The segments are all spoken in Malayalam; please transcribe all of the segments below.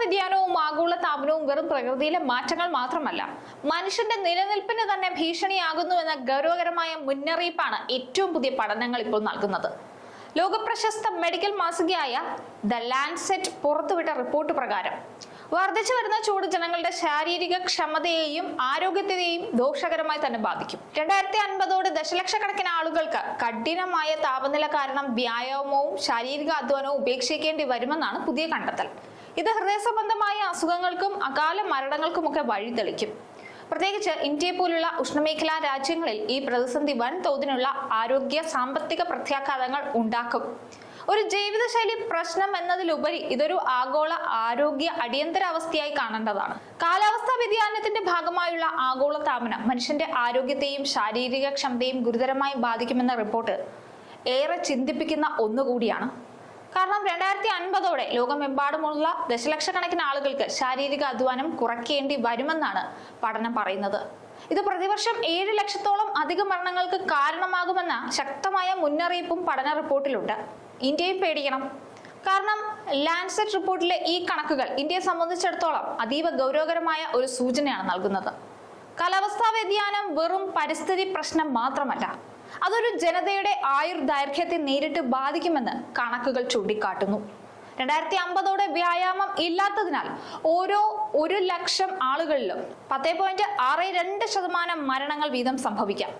വ്യതിയാനവും ആഗോള താപനവും വെറും പ്രകൃതിയിലെ മാറ്റങ്ങൾ മാത്രമല്ല, മനുഷ്യന്റെ നിലനിൽപ്പിന് തന്നെ ഭീഷണിയാകുന്നുവെന്ന ഗൗരവകരമായ മുന്നറിയിപ്പാണ് ഏറ്റവും പുതിയ പഠനങ്ങൾ ഇപ്പോൾ നൽകുന്നത്. ലോകപ്രശസ്ത മെഡിക്കൽ മാസികയായ ദ ലാൻസെറ്റ് പുറത്തുവിട്ട റിപ്പോർട്ട് പ്രകാരം വർദ്ധിച്ചു വരുന്ന ചൂട് ജനങ്ങളുടെ ശാരീരിക ക്ഷമതയെയും ആരോഗ്യത്തെയും ദോഷകരമായി തന്നെ ബാധിക്കും. 2050 ദശലക്ഷക്കണക്കിന് ആളുകൾക്ക് കഠിനമായ താപനില കാരണം വ്യായാമവും ശാരീരിക അധ്വാനവും ഉപേക്ഷിക്കേണ്ടി വരുമെന്നാണ് പുതിയ കണ്ടെത്തൽ. ഇത് ഹൃദയ സംബന്ധമായ അസുഖങ്ങൾക്കും അകാല മരണങ്ങൾക്കുമൊക്കെ വഴിതെളിക്കും. പ്രത്യേകിച്ച് ഇന്ത്യയെ പോലുള്ള ഉഷ്ണമേഖലാ രാജ്യങ്ങളിൽ ഈ പ്രതിസന്ധി വൻതോതിലുള്ള ആരോഗ്യ സാമ്പത്തിക പ്രത്യാഘാതങ്ങൾ ഉണ്ടാക്കും. ഒരു ജീവിതശൈലി പ്രശ്നം എന്നതിലുപരി ഇതൊരു ആഗോള ആരോഗ്യ അടിയന്തരാവസ്ഥയായി കാണേണ്ടതാണ്. കാലാവസ്ഥാ വ്യതിയാനത്തിന്റെ ഭാഗമായുള്ള ആഗോള താപനം മനുഷ്യന്റെ ആരോഗ്യത്തെയും ശാരീരിക ക്ഷമതയും ഗുരുതരമായി ബാധിക്കുമെന്ന റിപ്പോർട്ട് ഏറെ ചിന്തിപ്പിക്കുന്ന ഒന്നുകൂടിയാണ്. കാരണം 2050 ലോകമെമ്പാടുമുള്ള ദശലക്ഷക്കണക്കിന് ആളുകൾക്ക് ശാരീരിക അധ്വാനം കുറയ്ക്കേണ്ടി വരുമെന്നാണ് പഠനം പറയുന്നത്. ഇത് പ്രതിവർഷം 7 ലക്ഷത്തോളം അധിക മരണങ്ങൾക്ക് കാരണമാകുമെന്ന ശക്തമായ മുന്നറിയിപ്പും പഠന റിപ്പോർട്ടിലുണ്ട്. ഇന്ത്യയും പേടിക്കണം. കാരണം ലാൻസെറ്റ് റിപ്പോർട്ടിലെ ഈ കണക്കുകൾ ഇന്ത്യയെ സംബന്ധിച്ചിടത്തോളം അതീവ ഗൗരവകരമായ ഒരു സൂചനയാണ് നൽകുന്നത്. കാലാവസ്ഥാ വ്യതിയാനം വെറും പരിസ്ഥിതി പ്രശ്നം മാത്രമല്ല, അതൊരു ജനതയുടെ ആയുർദൈർഘ്യത്തെ നേരിട്ട് ബാധിക്കുമെന്ന് കണക്കുകൾ ചൂണ്ടിക്കാട്ടുന്നു. 2050 വ്യായാമം ഇല്ലാത്തതിനാൽ ഓരോ 1 ലക്ഷം ആളുകളിലും 10.62% മരണങ്ങൾ വീതം സംഭവിക്കാം.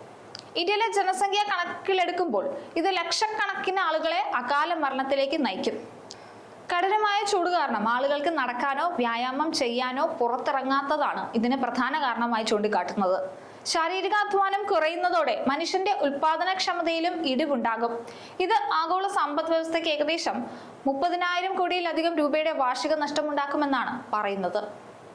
ഇന്ത്യയിലെ ജനസംഖ്യ കണക്കിലെടുക്കുമ്പോൾ ഇത് ലക്ഷക്കണക്കിന് ആളുകളെ അകാല മരണത്തിലേക്ക് നയിക്കും. കഠിനമായ ചൂട് കാരണം ആളുകൾക്ക് നടക്കാനോ വ്യായാമം ചെയ്യാനോ പുറത്തിറങ്ങാത്തതാണ് ഇതിന് പ്രധാന കാരണമായി ചൂണ്ടിക്കാട്ടുന്നത്. ശാരീരികാധ്വാനം കുറയുന്നതോടെ മനുഷ്യന്റെ ഉൽപാദനക്ഷമതയിലും ഇടിവുണ്ടാകും. ഇത് ആഗോള സമ്പദ് വ്യവസ്ഥയ്ക്ക് ഏകദേശം 30,000 കോടിയിലധികം രൂപയുടെ വാർഷിക നഷ്ടമുണ്ടാക്കുമെന്നാണ് പറയുന്നത്.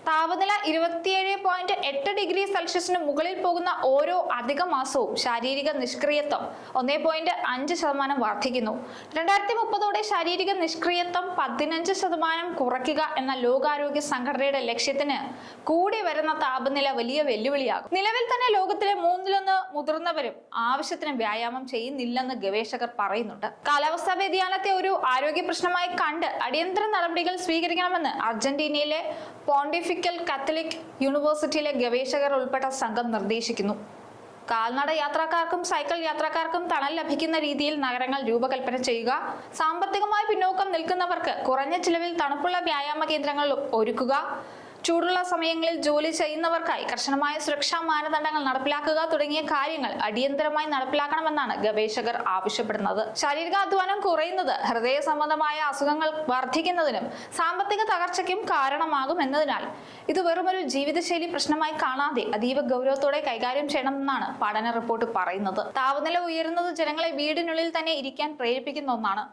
താപനില 27.8 ഡിഗ്രി സെൽഷ്യസിന് മുകളിൽ പോകുന്ന ഓരോ അധിക മാസവും ശാരീരിക നിഷ്ക്രിയത്വം 1.5% വർദ്ധിക്കുന്നു. 2030 ശാരീരിക നിഷ്ക്രിയത്വം 15% കുറയ്ക്കുക എന്ന ലോകാരോഗ്യ സംഘടനയുടെ ലക്ഷ്യത്തിന് കൂടി വരുന്ന താപനില വലിയ വെല്ലുവിളിയാകും. നിലവിൽ തന്നെ ലോകത്തിലെ 1/3 മുതിർന്നവരും ആവശ്യത്തിന് വ്യായാമം ചെയ്യുന്നില്ലെന്ന് ഗവേഷകർ പറയുന്നുണ്ട്. കാലാവസ്ഥാ വ്യതിയാനത്തെ ഒരു ആരോഗ്യ പ്രശ്നമായി കണ്ട് അടിയന്തര നടപടികൾ സ്വീകരിക്കണമെന്ന് അർജന്റീനയിലെ പോണ്ടിഫിക്കൽ കാത്തലിക് യൂണിവേഴ്സിറ്റിയിലെ ഗവേഷകർ ഉൾപ്പെട്ട സംഘം നിർദ്ദേശിക്കുന്നു. കാൽനട യാത്രക്കാർക്കും സൈക്കിൾ യാത്രക്കാർക്കും തണൽ ലഭിക്കുന്ന രീതിയിൽ നഗരങ്ങൾ രൂപകൽപ്പന ചെയ്യുക, സാമ്പത്തികമായി പിന്നോക്കം നിൽക്കുന്നവർക്ക് കുറഞ്ഞ ചിലവിൽ തണുപ്പുള്ള വ്യായാമ കേന്ദ്രങ്ങൾ ഒരുക്കുക, ചൂടുള്ള സമയങ്ങളിൽ ജോലി ചെയ്യുന്നവർക്കായി കർശനമായ സുരക്ഷാ മാനദണ്ഡങ്ങൾ നടപ്പിലാക്കുക തുടങ്ങിയ കാര്യങ്ങൾ അടിയന്തരമായി നടപ്പിലാക്കണമെന്നാണ് ഗവേഷകർ ആവശ്യപ്പെടുന്നത്. ശാരീരികാധ്വാനം കുറയുന്നത് ഹൃദയ സംബന്ധമായ അസുഖങ്ങൾ വർദ്ധിക്കുന്നതിനും സാമ്പത്തിക തകർച്ചയ്ക്കും കാരണമാകും എന്നതിനാൽ ഇത് വെറുമൊരു ജീവിതശൈലി പ്രശ്നമായി കാണാതെ അതീവ ഗൗരവത്തോടെ കൈകാര്യം ചെയ്യണമെന്നാണ് പഠന റിപ്പോർട്ട് പറയുന്നത്. താപനില ഉയരുന്നത് ജനങ്ങളെ വീടിനുള്ളിൽ തന്നെ ഇരിക്കാൻ പ്രേരിപ്പിക്കുന്ന ഒന്നാണ്.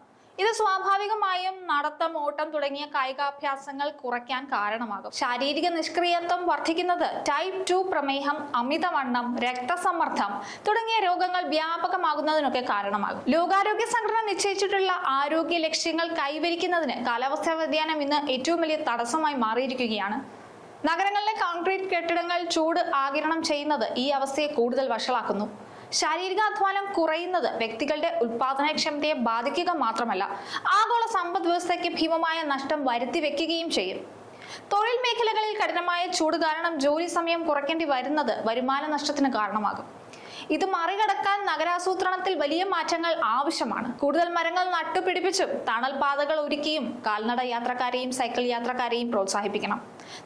ഇത് സ്വാഭാവികമായും നടത്തം, ഓട്ടം തുടങ്ങിയ കായികാഭ്യാസങ്ങൾ കുറയ്ക്കാൻ കാരണമാകും. ശാരീരിക നിഷ്ക്രിയത്വം വർദ്ധിക്കുന്നത് ടൈപ്പ് 2 പ്രമേഹം, അമിതവണ്ണം, രക്തസമ്മർദ്ദം തുടങ്ങിയ രോഗങ്ങൾ വ്യാപകമാകുന്നതിനൊക്കെ കാരണമാകും. ലോകാരോഗ്യ സംഘടന നിശ്ചയിച്ചിട്ടുള്ള ആരോഗ്യ ലക്ഷ്യങ്ങൾ കൈവരിക്കുന്നതിന് കാലാവസ്ഥാ വ്യതിയാനം ഇന്ന് ഏറ്റവും വലിയ തടസ്സമായി മാറിയിരിക്കുകയാണ്. നഗരങ്ങളിലെ കോൺക്രീറ്റ് കെട്ടിടങ്ങൾ ചൂട് ആഗിരണം ചെയ്യുന്നത് ഈ അവസ്ഥയെ കൂടുതൽ വഷളാക്കുന്നു. ശാരീരികാധ്വാനം കുറയുന്നത് വ്യക്തികളുടെ ഉൽപാദനക്ഷമതയെ ബാധിക്കുക മാത്രമല്ല, ആഗോള സമ്പദ് വ്യവസ്ഥയ്ക്ക് ഭീമമായ നഷ്ടം വരുത്തി വെക്കുകയും ചെയ്യും. തൊഴിൽ മേഖലകളിൽ കഠിനമായ ചൂട് കാരണം ജോലി സമയം കുറയ്ക്കേണ്ടി വരുന്നത് വരുമാന നഷ്ടത്തിന് കാരണമാകും. ഇത് മറികടക്കാൻ നഗരാസൂത്രണത്തിൽ വലിയ മാറ്റങ്ങൾ ആവശ്യമാണ്. കൂടുതൽ മരങ്ങൾ നട്ടുപിടിപ്പിച്ചും തണൽ പാതകൾ ഒരുക്കിയും കാൽനട യാത്രക്കാരെയും സൈക്കിൾ യാത്രക്കാരെയും പ്രോത്സാഹിപ്പിക്കണം.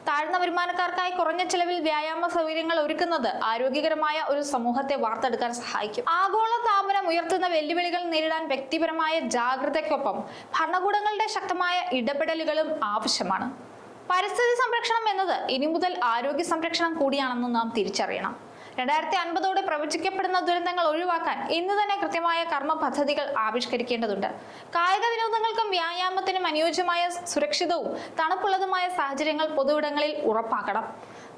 താഴ്ന്ന വരുമാനക്കാർക്കായി കുറഞ്ഞ ചെലവിൽ വ്യായാമ സൗകര്യങ്ങൾ ഒരുക്കുന്നത് ആരോഗ്യകരമായ ഒരു സമൂഹത്തെ വാർത്തെടുക്കാൻ സഹായിക്കും. ആഗോള താപനം ഉയർത്തുന്ന വെല്ലുവിളികൾ നേരിടാൻ വ്യക്തിപരമായ ജാഗ്രതയ്ക്കൊപ്പം ഭരണകൂടങ്ങളുടെ ശക്തമായ ഇടപെടലുകളും ആവശ്യമാണ്. പരിസ്ഥിതി സംരക്ഷണം എന്നത് ഇനി മുതൽ ആരോഗ്യ സംരക്ഷണം കൂടിയാണെന്ന് നാം തിരിച്ചറിയണം. 2050 പ്രവചിക്കപ്പെടുന്ന ദുരന്തങ്ങൾ ഒഴിവാക്കാൻ ഇന്ന് തന്നെ കൃത്യമായ കർമ്മ പദ്ധതികൾ ആവിഷ്കരിക്കേണ്ടതുണ്ട്. കായിക വിനോദങ്ങൾക്കും വ്യായാമത്തിനും അനുയോജ്യമായ സുരക്ഷിതവും തണുപ്പുള്ളതുമായ സാഹചര്യങ്ങൾ പൊതുവിടങ്ങളിൽ ഉറപ്പാക്കണം.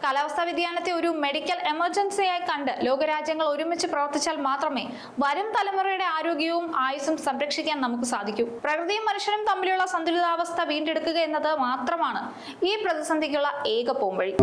കാലാവസ്ഥാ വ്യതിയാനത്തെ ഒരു മെഡിക്കൽ എമർജൻസിയായി കണ്ട് ലോകരാജ്യങ്ങൾ ഒരുമിച്ച് പ്രവർത്തിച്ചാൽ മാത്രമേ വരും തലമുറയുടെ ആരോഗ്യവും ആയുസ്സും സംരക്ഷിക്കാൻ നമുക്ക് സാധിക്കൂ. പ്രകൃതിയും മനുഷ്യനും തമ്മിലുള്ള സന്തുലിതാവസ്ഥ വീണ്ടെടുക്കുക എന്നത് മാത്രമാണ് ഈ പ്രതിസന്ധിക്കുള്ള ഏക പോംവഴി.